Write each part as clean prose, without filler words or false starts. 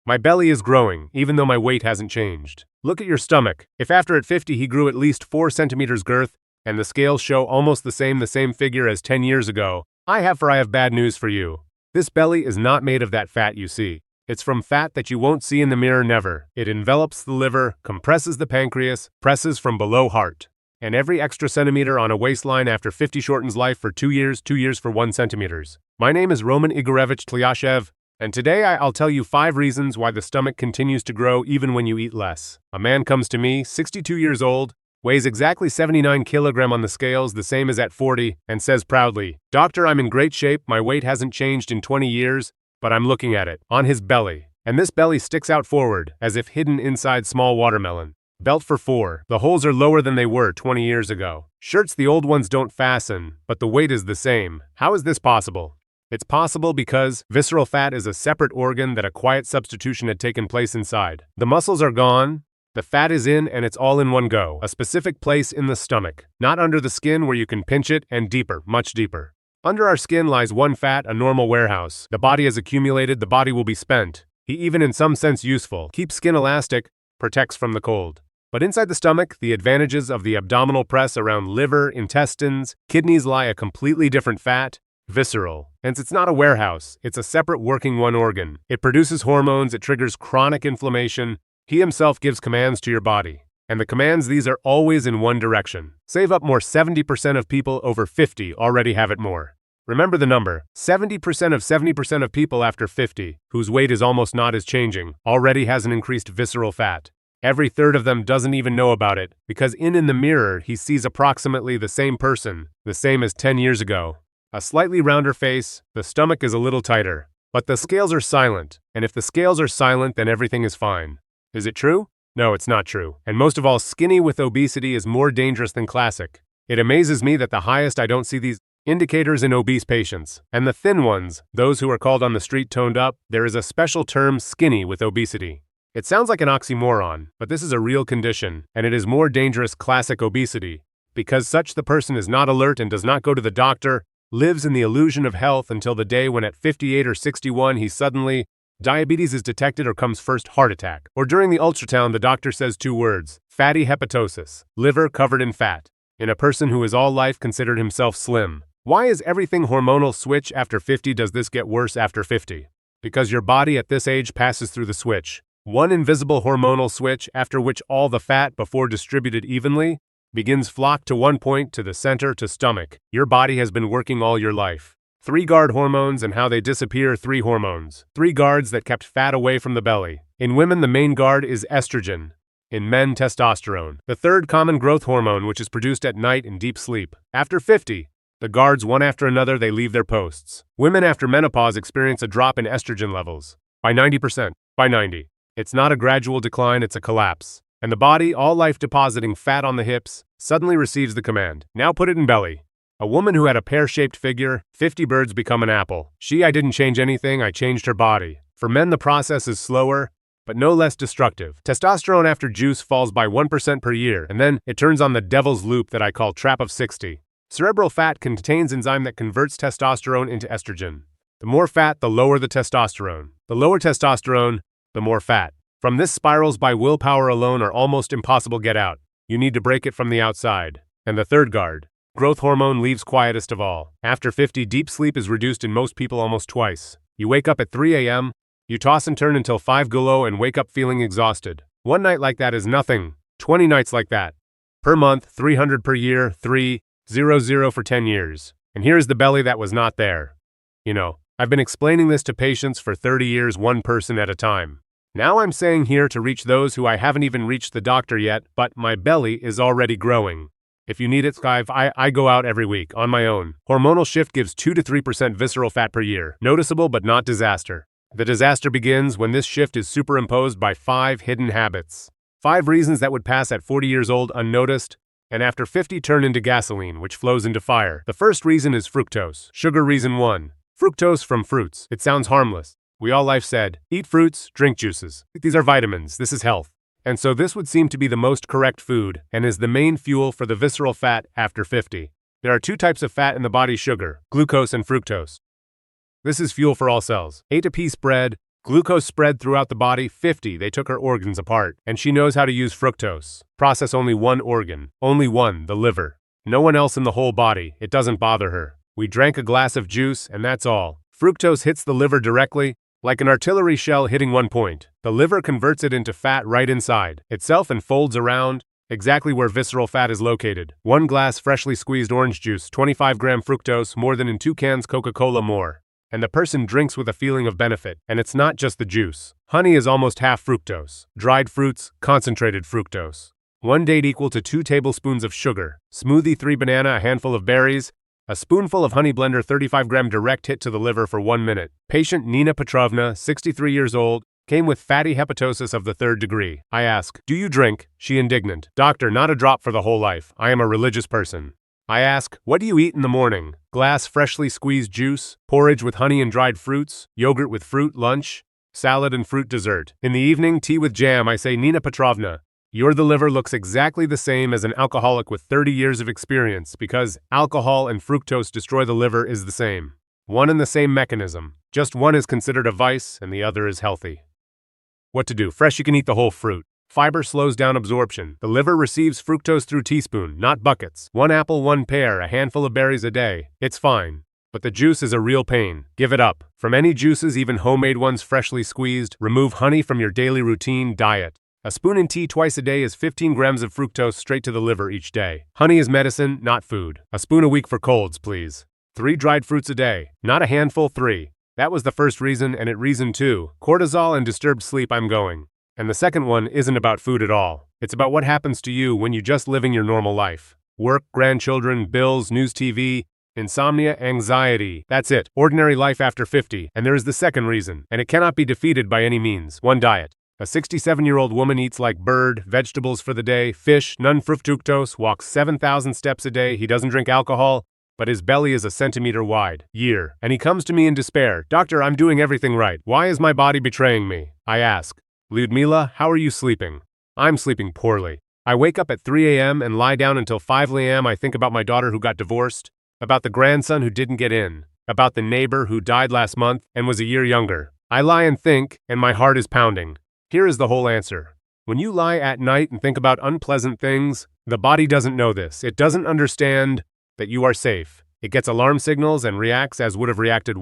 My belly is growing, even though my weight hasn't changed. Look at your stomach. If after at 50 he grew at least 4 centimeters girth, and the scales show almost the same figure as 10 years ago, I have bad news for you. This belly is not made of that fat you see. It's from fat that you won't see in the mirror never. It envelops the liver, compresses the pancreas, presses from below heart. And every extra centimeter on a waistline after 50 shortens life for 2 years, 2 years for 1 centimeters. My name is Roman Igorevich Tlyashev, and today I'll tell you 5 reasons why the stomach continues to grow even when you eat less. A man comes to me, 62 years old, weighs exactly 79 kilograms on the scales, the same as at 40, and says proudly, "Doctor, I'm in great shape, my weight hasn't changed in 20 years, but I'm looking at it, on his belly. And this belly sticks out forward, as if hidden inside small watermelon. Belt for 4. The holes are lower than they were 20 years ago. Shirts, the old ones don't fasten, but the weight is the same. How is this possible? It's possible because visceral fat is a separate organ that a quiet substitution had taken place inside. The muscles are gone, the fat is in, and it's all in one go. A specific place in the stomach. Not under the skin where you can pinch it, and deeper, much deeper. Under our skin lies one fat, a normal warehouse. The body has accumulated, the body will be spent. Even in some sense useful. Keeps skin elastic, protects from the cold. But inside the stomach, the advantages of the abdominal press around liver, intestines, kidneys lie a completely different fat, visceral. Hence it's not a warehouse, it's a separate working one organ. It produces hormones, it triggers chronic inflammation. He himself gives commands to your body. And the commands, these are always in one direction. Save up more. 70% of people over 50 already have it more. Remember the number. 70% of people after 50, whose weight is almost not as changing, already has an increased visceral fat. Every third of them doesn't even know about it, because in the mirror he sees approximately the same person, the same as 10 years ago. A slightly rounder face, the stomach is a little tighter. But the scales are silent, and if the scales are silent then everything is fine. Is it true? No, it's not true. And most of all, skinny with obesity is more dangerous than classic. It amazes me that the highest I don't see these indicators in obese patients. And the thin ones, those who are called on the street toned up, there is a special term, skinny with obesity. It sounds like an oxymoron, but this is a real condition, and it is more dangerous classic obesity, because such the person is not alert and does not go to the doctor, lives in the illusion of health until the day when at 58 or 61 he suddenly, diabetes is detected or comes first heart attack. Or during the ultrasound the doctor says 2 words, fatty hepatosis, liver covered in fat, in a person who has all life considered himself slim. Why is everything hormonal switch after 50? Does this get worse after 50? Because your body at this age passes through the switch. One invisible hormonal switch after which all the fat, before distributed evenly, begins flock to one point, to the center, to stomach. Your body has been working all your life. 3 guard hormones and how they disappear. 3 hormones. 3 guards that kept fat away from the belly. In women the main guard is estrogen. In men testosterone. The 3rd common growth hormone which is produced at night in deep sleep. After 50, the guards one after another they leave their posts. Women after menopause experience a drop in estrogen levels. By 90%. By 90. It's not a gradual decline, it's a collapse. And the body, all life depositing fat on the hips, suddenly receives the command, now put it in belly. A woman who had a pear-shaped figure, 50 birds become an apple. I didn't change anything, I changed her body. For men the process is slower, but no less destructive. Testosterone after juice falls by 1% per year, and then it turns on the devil's loop that I call trap of 60. Cerebral fat contains enzyme that converts testosterone into estrogen. The more fat, the lower the testosterone. The lower testosterone, the more fat. From this spirals by willpower alone are almost impossible get out. You need to break it from the outside. And the 3rd guard, growth hormone, leaves quietest of all. After 50, deep sleep is reduced in most people almost twice. You wake up at 3 a.m., you toss and turn until 5 gulo and wake up feeling exhausted. One night like that is nothing. 20 nights like that. Per month, 300 per year, 300 for 10 years. And here's the belly that was not there. I've been explaining this to patients for 30 years, one person at a time. Now I'm saying here to reach those who I haven't even reached the doctor yet, but my belly is already growing. If you need it, I go out every week, on my own. Hormonal shift gives 2 to 3% visceral fat per year. Noticeable but not disaster. The disaster begins when this shift is superimposed by 5 hidden habits. 5 reasons that would pass at 40 years old unnoticed, and after 50 turn into gasoline, which flows into fire. The first reason is fructose. Sugar reason 1. Fructose from fruits. It sounds harmless. We all life said, eat fruits, drink juices. These are vitamins, this is health. And so this would seem to be the most correct food, and is the main fuel for the visceral fat after 50. There are 2 types of fat in the body: sugar, glucose and fructose. This is fuel for all cells. Ate a piece bread, Glucose spread throughout the body. 50. They took her organs apart, and she knows how to use fructose. Process only one organ. Only one, the liver. No one else in the whole body. It doesn't bother her. We drank a glass of juice, and that's all. Fructose hits the liver directly, like an artillery shell hitting one point. The liver converts it into fat right inside itself and folds around, exactly where visceral fat is located. 1 glass freshly squeezed orange juice, 25-gram fructose, more than in 2 cans Coca-Cola more. And the person drinks with a feeling of benefit. And it's not just the juice. Honey is almost half fructose. Dried fruits, concentrated fructose. 1 date equal to 2 tablespoons of sugar. Smoothie, 3 banana, a handful of berries. A spoonful of honey blender, 35-gram direct hit to the liver for 1 minute. Patient Nina Petrovna, 63 years old, came with fatty hepatosis of the 3rd degree. I ask, do you drink? She indignant. Doctor, not a drop for the whole life. I am a religious person. I ask, what do you eat in the morning? Glass freshly squeezed juice, porridge with honey and dried fruits, yogurt with fruit, lunch, salad and fruit dessert. In the evening, tea with jam. I say, Nina Petrovna, your the liver looks exactly the same as an alcoholic with 30 years of experience because alcohol and fructose destroy the liver is the same. One and the same mechanism. Just one is considered a vice and the other is healthy. What to do? Fresh, you can eat the whole fruit. Fiber slows down absorption. The liver receives fructose through teaspoon, not buckets. 1 apple, 1 pear, a handful of berries a day. It's fine. But the juice is a real pain. Give it up. From any juices, even homemade ones freshly squeezed, remove honey from your daily routine diet. A spoon in tea twice a day is 15 grams of fructose straight to the liver each day. Honey is medicine, not food. A spoon a week for colds, please. 3 dried fruits a day. Not a handful, 3. That was the first reason, and at reason 2, cortisol and disturbed sleep. I'm going. And the second one isn't about food at all. It's about what happens to you when you're just living your normal life. Work, grandchildren, bills, news TV, insomnia, anxiety. That's it. Ordinary life after 50. And there is the second reason, and it cannot be defeated by any means. One diet. A 67-year-old woman eats like bird, vegetables for the day, fish, none fructose, walks 7,000 steps a day. He doesn't drink alcohol, but his belly is a centimeter wide. Year. And he comes to me in despair. Doctor, I'm doing everything right. Why is my body betraying me? I ask. Lyudmila, how are you sleeping? I'm sleeping poorly. I wake up at 3 a.m. and lie down until 5 a.m. I think about my daughter who got divorced, about the grandson who didn't get in, about the neighbor who died last month and was a year younger. I lie and think, and my heart is pounding. Here is the whole answer. When you lie at night and think about unpleasant things, the body doesn't know this. It doesn't understand that you are safe. It gets alarm signals and reacts as would have reacted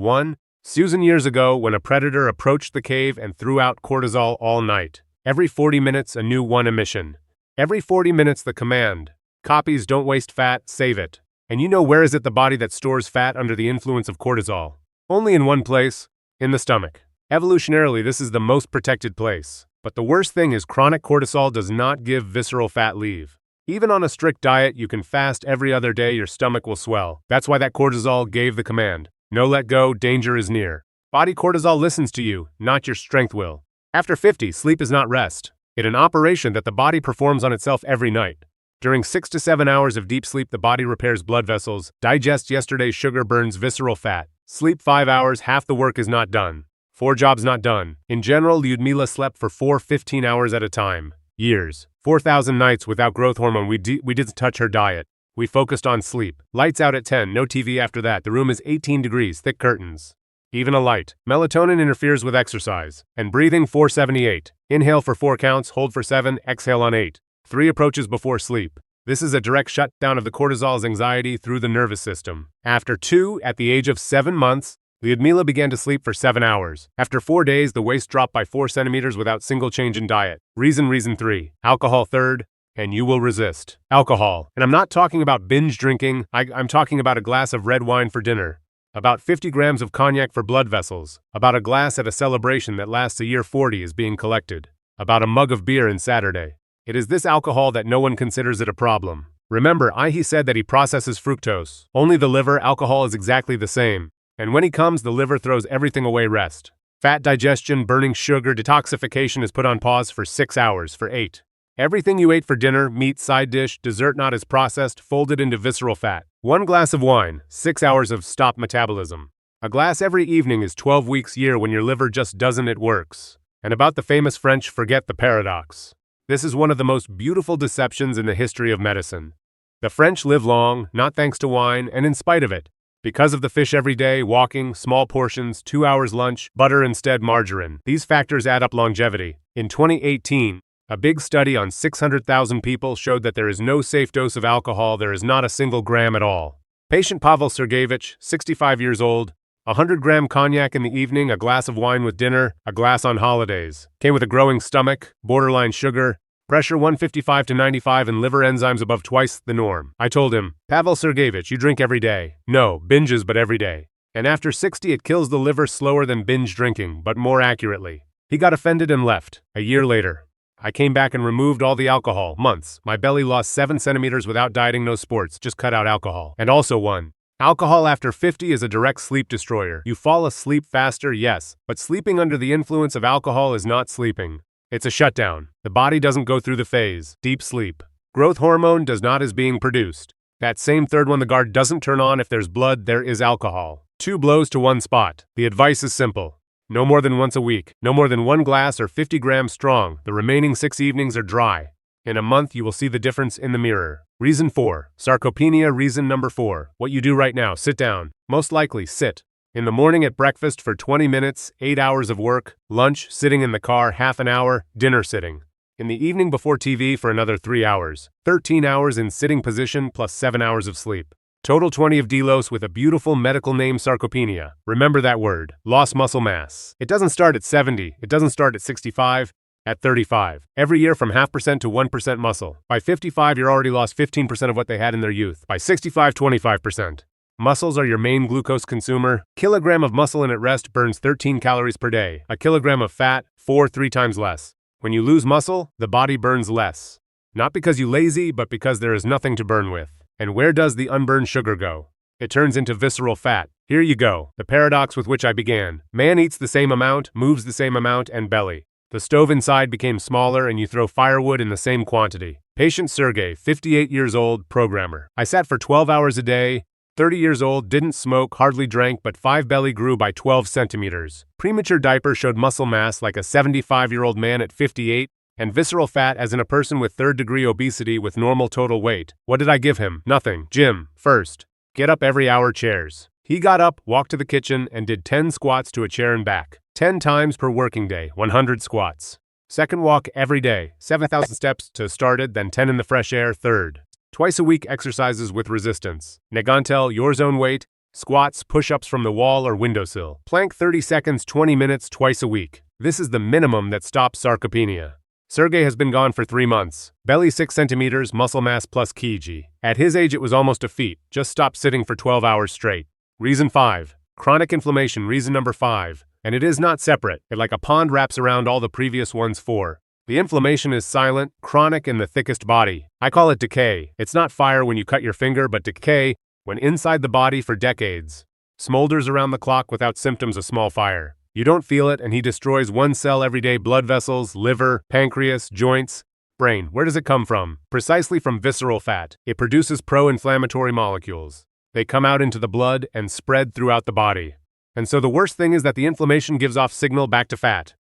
Susan years ago when a predator approached the cave and threw out cortisol all night. Every 40 minutes, a new one emission. Every 40 minutes, the command. Copies, don't waste fat, save it. And you know where is it the body that stores fat under the influence of cortisol? Only in one place, in the stomach. Evolutionarily, this is the most protected place. But the worst thing is chronic cortisol does not give visceral fat leave. Even on a strict diet, you can fast every other day, your stomach will swell. That's why that cortisol gave the command. No, let go, danger is near. Body cortisol listens to you, not your strength will. After 50, sleep is not rest. It's an operation that the body performs on itself every night. During 6 to 7 hours of deep sleep, the body repairs blood vessels, digests yesterday's sugar, burns visceral fat. Sleep 5 hours, half the work is not done. 4 jobs not done. In general, Lyudmila slept for 15 hours at a time. Years. 4,000 nights without growth hormone. We didn't touch her diet. We focused on sleep. Lights out at 10, no TV after that. The room is 18 degrees, thick curtains. Even a light. Melatonin interferes with exercise. And breathing 478. Inhale for 4 counts, hold for 7, exhale on 8. 3 approaches before sleep. This is a direct shutdown of the cortisol's anxiety through the nervous system. After 2, at the age of 7 months, Lyudmila began to sleep for 7 hours. After 4 days, the waist dropped by 4 centimeters without single change in diet. Reason 3. Alcohol 3rd, and you will resist. Alcohol. And I'm not talking about binge drinking, I'm talking about a glass of red wine for dinner. About 50 grams of cognac for blood vessels. About a glass at a celebration that lasts a year 40 is being collected. About a mug of beer on Saturday. It is this alcohol that no one considers it a problem. Remember, he said that he processes fructose. Only the liver, alcohol is exactly the same. And when he comes, the liver throws everything away rest. Fat digestion, burning sugar, detoxification is put on pause for 6 hours, for 8. Everything you ate for dinner, meat, side dish, dessert not as processed, folded into visceral fat. 1 glass of wine, 6 hours of stop metabolism. A glass every evening is 12 weeks year when your liver just doesn't, it works. And about the famous French, forget the paradox. This is one of the most beautiful deceptions in the history of medicine. The French live long, not thanks to wine, and in spite of it, Because of the fish every day, walking, small portions, 2 hours lunch, butter instead margarine. These factors add up longevity. In 2018, a big study on 600,000 people showed that there is no safe dose of alcohol. There is not a single gram at all. Patient Pavel Sergeyevich, 65 years old, 100-gram cognac in the evening, a glass of wine with dinner, a glass on holidays. Came with a growing stomach, borderline sugar, pressure 155 to 95 and liver enzymes above twice the norm. I told him, Pavel Sergeyevich, you drink every day. No, binges but every day. And after 60 it kills the liver slower than binge drinking, but more accurately. He got offended and left. A year later, I came back and removed all the alcohol. Months. My belly lost 7 centimeters without dieting, no sports, just cut out alcohol. And also one. Alcohol after 50 is a direct sleep destroyer. You fall asleep faster, yes, but sleeping under the influence of alcohol is not sleeping. It's a shutdown. The body doesn't go through the phase, deep sleep. Growth hormone does not is being produced. That same third one the guard doesn't turn on. If there's blood, there is alcohol. 2 blows to 1 spot. The advice is simple. No more than once a week. No more than 1 glass or 50 grams strong. The remaining 6 evenings are dry. In a month, you will see the difference in the mirror. Reason 4. Sarcopenia. Reason number 4. What you do right now. Sit down. Most likely, sit. In the morning at breakfast for 20 minutes, 8 hours of work, lunch, sitting in the car, half an hour, dinner sitting. In the evening before TV for another 3 hours, 13 hours in sitting position plus 7 hours of sleep. Total 20 of delos with a beautiful medical name, sarcopenia. Remember that word. Lost muscle mass. It doesn't start at 70, it doesn't start at 65, at 35. Every year from 0.5% to 1% muscle. By 55, you're already lost 15% of what they had in their youth. By 65, 25%. Muscles are your main glucose consumer. Kilogram of muscle in at rest burns 13 calories per day. A kilogram of fat, 3 times less. When you lose muscle, the body burns less. Not because you lazy, but because there is nothing to burn with. And where does the unburned sugar go? It turns into visceral fat. Here you go, the paradox with which I began. Man eats the same amount, moves the same amount, and belly. The stove inside became smaller and you throw firewood in the same quantity. Patient Sergey, 58 years old, programmer. I sat for 12 hours a day, 30 years old, didn't smoke, hardly drank, but 5 belly grew by 12 centimeters. Premature diaper showed muscle mass like a 75-year-old man at 58, and visceral fat as in a person with 3rd-degree obesity with normal total weight. What did I give him? Nothing. Gym, first. Get up every hour, chairs. He got up, walked to the kitchen, and did 10 squats to a chair and back. 10 times per working day, 100 squats. Second walk every day, 7,000 steps to started, then 10 in the fresh air, third. Twice a week exercises with resistance. Negantel, yours own weight, squats, push-ups from the wall or windowsill. Plank 30 seconds, 20 minutes, twice a week. This is the minimum that stops sarcopenia. Sergey has been gone for 3 months. Belly 6 centimeters, muscle mass plus kg. At his age it was almost a feat. Just stopped sitting for 12 hours straight. Reason 5. Chronic inflammation. Reason number 5. And it is not separate. It like a pond wraps around all the previous ones. 4. The inflammation is silent, chronic in the thickest body. I call it decay. It's not fire when you cut your finger, but decay when inside the body for decades. Smolders around the clock without symptoms, a small fire. You don't feel it, and he destroys 1 cell every day. Blood vessels, liver, pancreas, joints, brain. Where does it come from? Precisely from visceral fat. It produces pro-inflammatory molecules. They come out into the blood and spread throughout the body. And so the worst thing is that the inflammation gives off signal back to fat.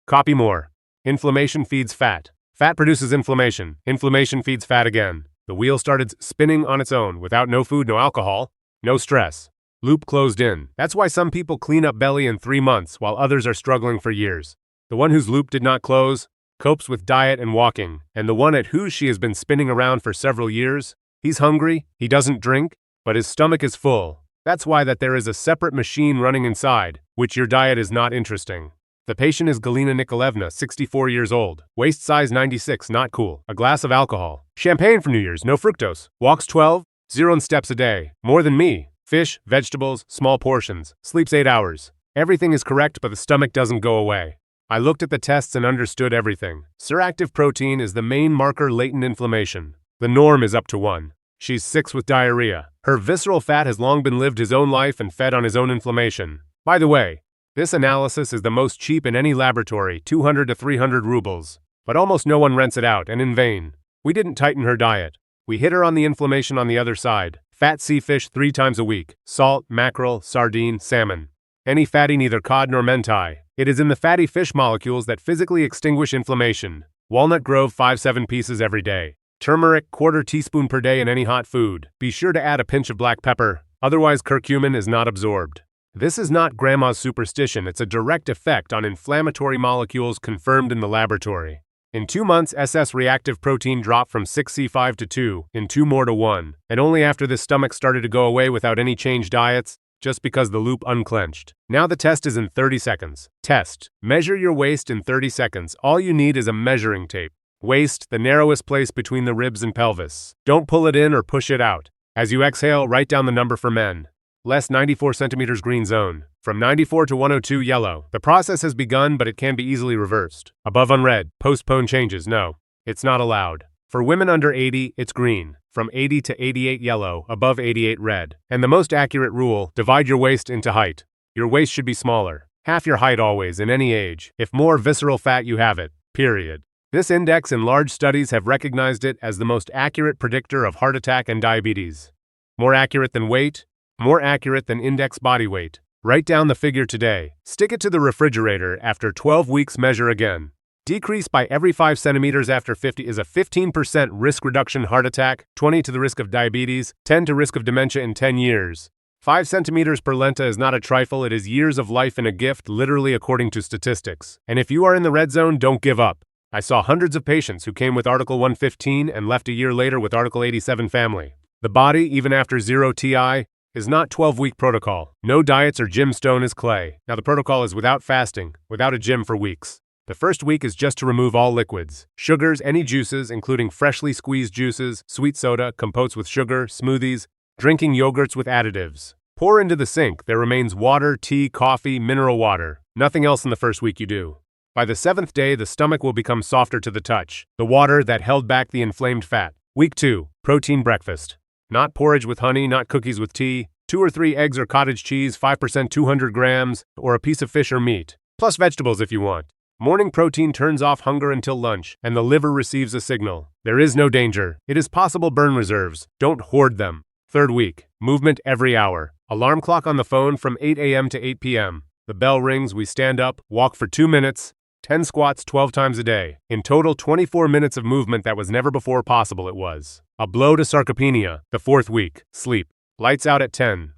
Copy more. Inflammation feeds fat. Fat produces inflammation. Inflammation feeds fat again. The wheel started spinning on its own, without no food, no alcohol, no stress. Loop closed in. That's why some people clean up belly in 3 months, while others are struggling for years. The one whose loop did not close copes with diet and walking, and the one at whose she has been spinning around for several years, he's hungry, he doesn't drink, but his stomach is full. That's why that there is a separate machine running inside, which your diet is not interesting. The patient is Galina Nikolaevna, 64 years old. Waist size 96, not cool. A glass of alcohol. Champagne for New Year's, no fructose. Walks 12, 0 steps a day. More than me. Fish, vegetables, small portions. Sleeps 8 hours. Everything is correct, but the stomach doesn't go away. I looked at the tests and understood everything. Suractive protein is the main marker latent inflammation. The norm is up to 1. She's 6 with diarrhea. Her visceral fat has long been lived his own life and fed on his own inflammation. By the way, this analysis is the most cheap in any laboratory, 200 to 300 rubles. But almost no one rents it out, and in vain. We didn't tighten her diet. We hit her on the inflammation on the other side. Fat sea fish 3 times a week. Salt, mackerel, sardine, salmon. Any fatty, neither cod nor mentai. It is in the fatty fish molecules that physically extinguish inflammation. Walnut Grove 5-7 pieces every day. Turmeric, 1/4 teaspoon per day in any hot food. Be sure to add a pinch of black pepper. Otherwise, curcumin is not absorbed. This is not grandma's superstition, it's a direct effect on inflammatory molecules confirmed in the laboratory. In 2 months, SS reactive protein dropped from 6C5 to 2, in 2 more to 1, and only after this stomach started to go away without any changed diets, just because the loop unclenched. Now the test is in 30 seconds. Test. Measure your waist in 30 seconds. All you need is a measuring tape. Waist, the narrowest place between the ribs and pelvis. Don't pull it in or push it out. As you exhale, write down the number for men. Less 94 centimeters green zone. From 94 to 102 yellow. The process has begun, but it can be easily reversed. Above unread. Postpone changes. No. It's not allowed. For women under 80, it's green. From 80 to 88 yellow. Above 88 red. And the most accurate rule, divide your waist into height. Your waist should be smaller. Half your height always, in any age. If more visceral fat you have it. Period. This index in large studies have recognized it as the most accurate predictor of heart attack and diabetes. More accurate than weight? More accurate than index body weight. Write down the figure today. Stick it to the refrigerator. After 12 weeks, measure again. Decrease by every 5 centimeters after 50 is a 15% risk reduction heart attack, 20 to the risk of diabetes, 10 to risk of dementia in 10 years. 5 centimeters per lenta is not a trifle, it is years of life and a gift, literally according to statistics. And if you are in the red zone, don't give up. I saw hundreds of patients who came with Article 115 and left a year later with Article 87 family. The body, even after 0 TI, is not 12-week protocol. No diets or gym stone is clay. Now the protocol is without fasting, without a gym for weeks. The first week is just to remove all liquids, sugars, any juices, including freshly squeezed juices, sweet soda, compotes with sugar, smoothies, drinking yogurts with additives. Pour into the sink. There remains water, tea, coffee, mineral water. Nothing else in the first week you do. By the 7th day, the stomach will become softer to the touch. The water that held back the inflamed fat. Week 2, protein breakfast. Not porridge with honey, not cookies with tea. 2 or 3 eggs or cottage cheese, 5% 200 grams, or a piece of fish or meat. Plus vegetables if you want. Morning protein turns off hunger until lunch, and the liver receives a signal. There is no danger. It is possible burn reserves. Don't hoard them. 3rd week, movement every hour. Alarm clock on the phone from 8 a.m. to 8 p.m. The bell rings, we stand up, walk for 2 minutes, 10 squats 12 times a day. In total, 24 minutes of movement that was never before possible it was. A blow to sarcopenia. The 4th week, sleep. Lights out at 10.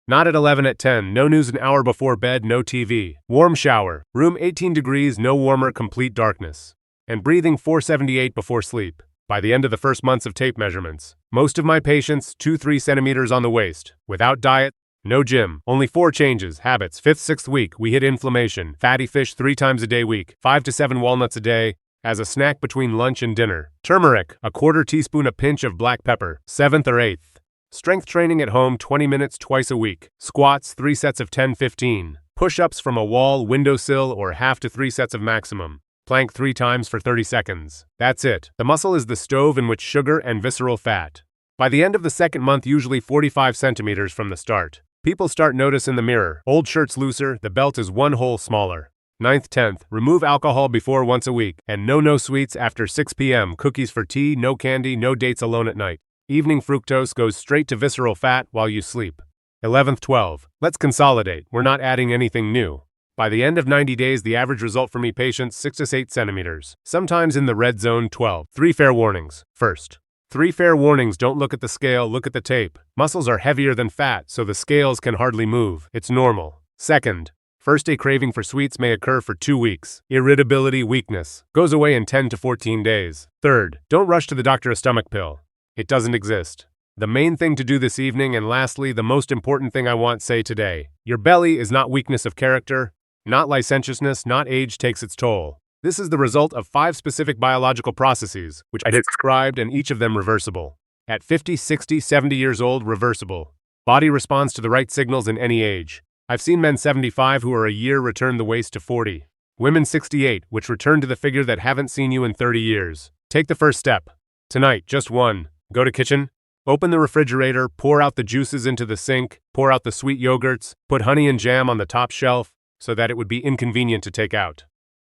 Not at 11 at 10, no news an hour before bed, no TV. Warm shower, room 18 degrees, no warmer, complete darkness. And breathing 478 before sleep. By the end of the first months of tape measurements, most of my patients 2-3 centimeters on the waist. Without diet, no gym, only 4 changes, habits. 5th, 6th week, we hit inflammation. Fatty fish 3 times a day week, 5 to 7 walnuts a day, as a snack between lunch and dinner. Turmeric, a 1/4 teaspoon a pinch of black pepper. 7th or 8th. Strength training at home 20 minutes twice a week. Squats 3 sets of 10-15. Push-ups from a wall, windowsill, or half to 3 sets of maximum. Plank 3 times for 30 seconds. That's it. The muscle is the stove in which sugar and visceral fat. By the end of the 2nd month, usually 45 centimeters from the start. People start notice in the mirror. Old shirt's looser, the belt is 1 hole smaller. 9th, 10th, remove alcohol before once a week, and no sweets after 6 p.m. Cookies for tea, no candy, no dates alone at night. Evening fructose goes straight to visceral fat while you sleep. 11th, 12. Let's consolidate. We're not adding anything new. By the end of 90 days, the average result for me patients 6 to 8 centimeters. Sometimes in the red zone 12. 3 fair warnings. First, 3 fair warnings. Don't look at the scale, look at the tape. Muscles are heavier than fat, so the scales can hardly move. It's normal. Second, first day craving for sweets may occur for 2 weeks. Irritability, weakness. Goes away in 10 to 14 days. Third, don't rush to the doctor a stomach pill. It doesn't exist. The main thing to do this evening, and lastly, the most important thing I want to say today. Your belly is not weakness of character, not licentiousness, not age takes its toll. This is the result of 5 specific biological processes, which I described, and each of them reversible. At 50, 60, 70 years old, reversible. Body responds to the right signals in any age. I've seen men 75 who are a year return the waist to 40. Women 68, which return to the figure that haven't seen you in 30 years. Take the first step. Tonight, just one. Go to kitchen. Open the refrigerator, pour out the juices into the sink, pour out the sweet yogurts, put honey and jam on the top shelf so that it would be inconvenient to take out.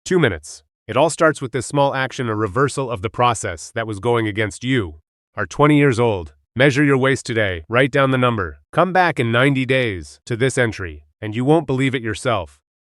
2 minutes. It all starts with this small action, a reversal of the process that was going against you. Are 20 years old. Measure your waist today, write down the number. Come back in 90 days to this entry, and you won't believe it yourself.